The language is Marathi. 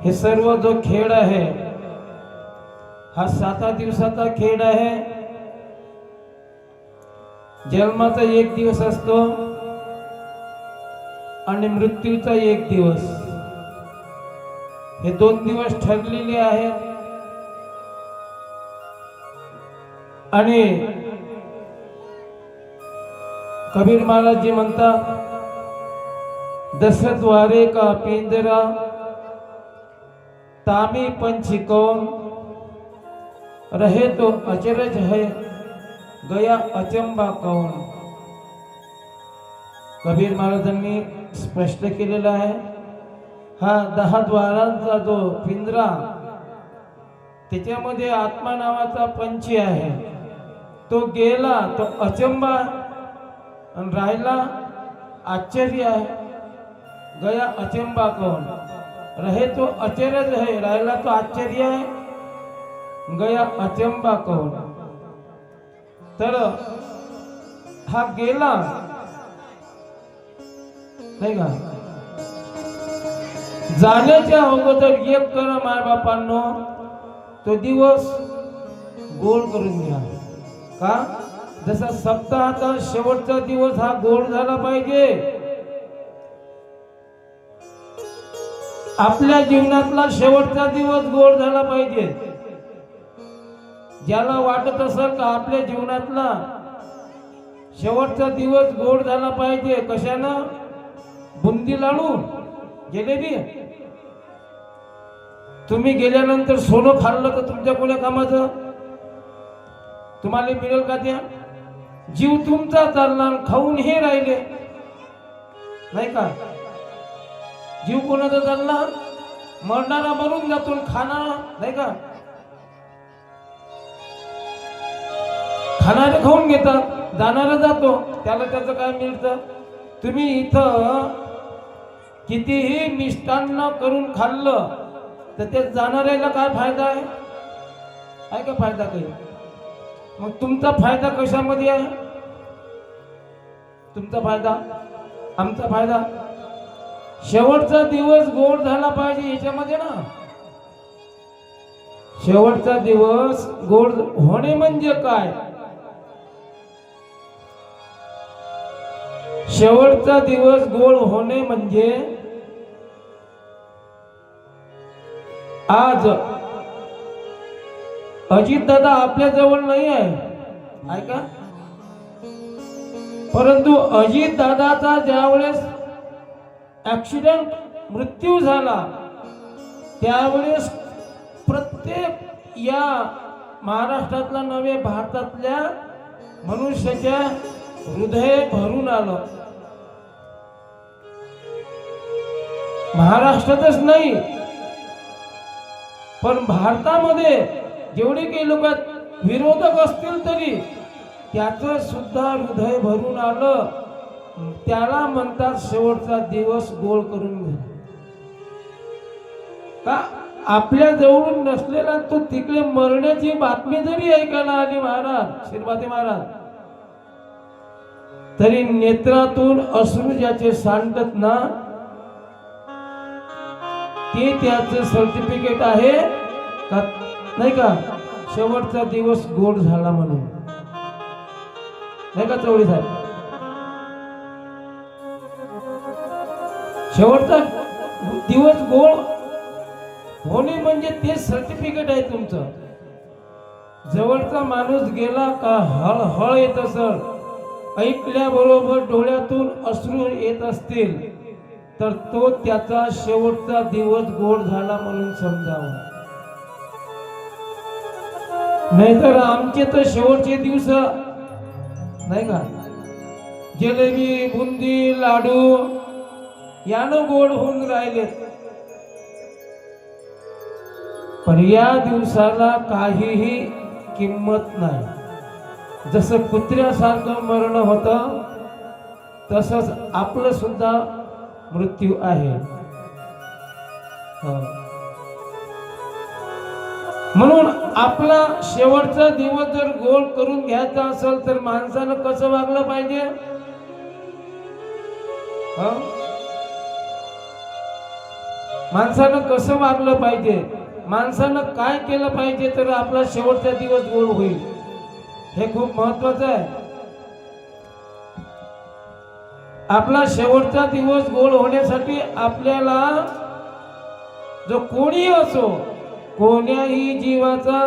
हे सर्व जो खेळ आहे हा 7 दिवसाचा खेळ आहे। जन्माचा 1 दिवस असतो आणि मृत्यूचा 1 दिवस, हे 2 दिवस ठरलेले आहेत। आणि कबीर महाराज जी म्हणतात, 10 द्वारे का पिंजरा तामी पंछी कौन, रहे तो अचरज है गया अचंबा कौन। कबीर महाराजांनी स्पष्ट केलेला आहे, हा 10 द्वारांचा जो पिंजरा, त्याच्यामध्ये आत्मा नावाचा पंछी आहे, तो गेला तो अचंबा आणि राहिला आश्चर्य आहे। गया अचंबा कौन, रहे तो अचरज है, राहिला तो आश्चर्य आहे, गया अचंबा कौन। तर हा गेला नाही का, जाण्याच्या अगोदर एक करा माय बापांनो, तो दिवस गोड करून घ्या। का? जसा सप्ताहाचा शेवटचा दिवस हा गोड झाला पाहिजे, आपल्या जीवनातला शेवटचा दिवस गोड झाला पाहिजे। ज्याला वाटत असेल का आपल्या जीवनातला शेवटचा दिवस गोड झाला पाहिजे, कशानं? बुंदी लाडू, जिलेबी। तुम्ही गेल्यानंतर सोनं खाल्लं तर तुमच्या कोण्या कामाचं? तुम्हाला मिळेल का? त्या जीव तुमचा चालला, खाऊन हे राहिले नाही का? जीव कोणाचा चालला? मरणारा मरून जातो, खाणारा नाही का? खाणारे खाऊन घेतात, जाणारा जातो, त्याला त्याचं काय मिळतं? तुम्ही इथं कितीही मिष्टान्न करून खाल्लं तर ते जाणाऱ्याला काय फायदा आहे? आहे का फायदा काही? मग तुमचा फायदा कशामध्ये आहे? तुमचा फायदा, आमचा फायदा शेवटचा दिवस गोड झाला पाहिजे याच्यामध्ये ना। शेवटचा दिवस गोड होणे म्हणजे काय? शेवटचा दिवस गोड होणे म्हणजे आज अजित दादा आपल्या जवळ नाही आहे का? परंतु अजित दादाचा ज्यावेळेस ऍक्सिडेंट मृत्यू झाला त्यावेळेस प्रत्येक या महाराष्ट्रातल्या नव्हे भारतातल्या मनुष्याच्या हृदय भरून आलं। महाराष्ट्रातच नाही पण भारतामध्ये जेवढे काही लोक विरोधक असतील तरी त्याचं सुद्धा हृदय भरून आलं। त्याला म्हणतात शेवटचा दिवस गोड करून घ्या। का? आपल्या जवळून नसलेला तो तिकडे मरण्याची बातमी जरी ऐकायला आली महाराज शिरभाते महाराज, तरी नेत्रातून अश्रू ज्याचे सांडत ना ते त्याचं सर्टिफिकेट आहे का नाही का? शेवटचा दिवस गोड झाला म्हणून, नाही का चौधरी साहेब? शेवटचा दिवस गोड होणे म्हणजे ते सर्टिफिकेट आहे तुमचं। जवळचा माणूस गेला का हळहळ येत असेल, ऐकल्याबरोबर डोळ्यातून अश्रू येत असतील तर तो त्याचा शेवटचा दिवस गोड झाला म्हणून समजावा। नाहीतर आमचे तर शेवटचे दिवस नाही का, जिलेबी बुंदी लाडू यानं गोड होऊन राहिलेत। पण या दिवसाला काहीही किंमत नाही। जसं कुत्र्यासारखं मरण होतं तसंच आपलं सुद्धा मृत्यू आहे। म्हणून आपला शेवटचा दिवस जर गोड करून घ्यायचा असेल तर माणसानं कसं वागलं पाहिजे? माणसानं कसं वागलं पाहिजे, माणसानं काय केलं पाहिजे तर आपला शेवटचा दिवस गोड होईल, हे खूप महत्वाचं आहे. आपला शेवटचा दिवस गोड होण्यासाठी आपल्याला जो कोणी असो, कोण्याही जीवाचा